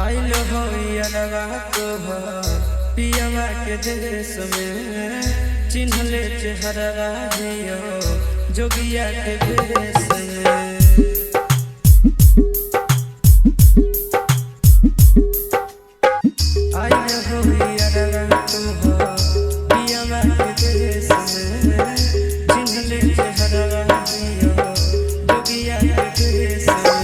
आइल हो अनवा तोहर पियवा के देश में, चिन्हले चेहरा जियो जोगिया के भेष में। आइल हो अनवा तोहर पियवा के देश में, चिन्हले चेहरा जियो जोगिया के भेष में।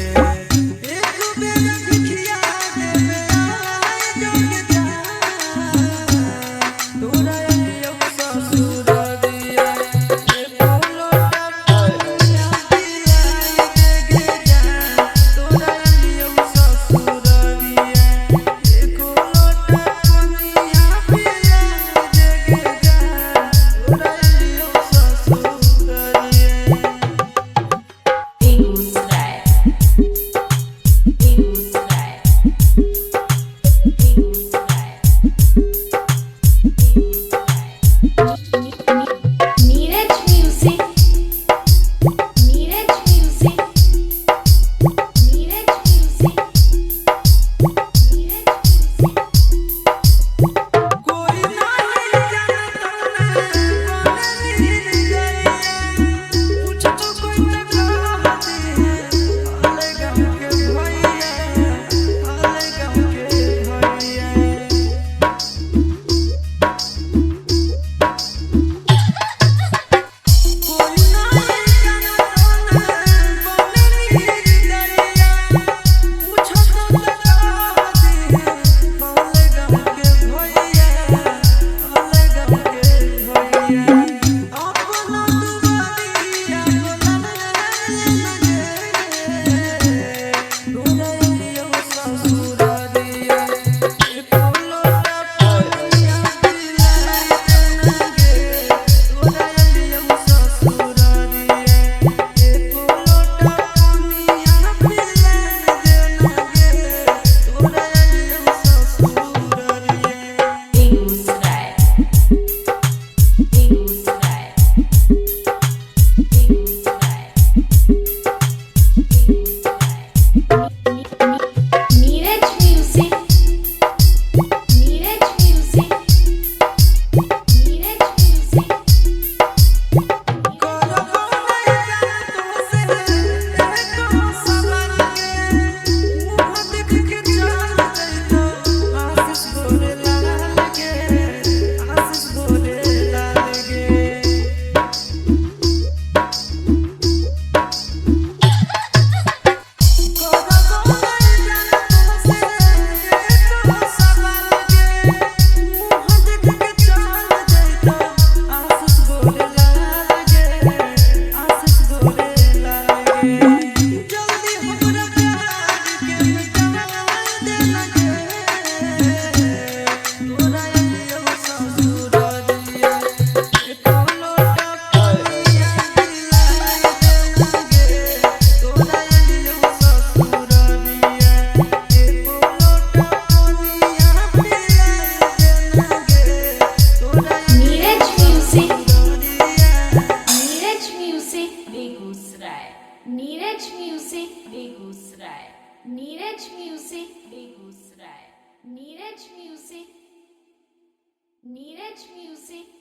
Neeraj music Begusarai, Neeraj music Begusarai, Neeraj music, Neeraj music.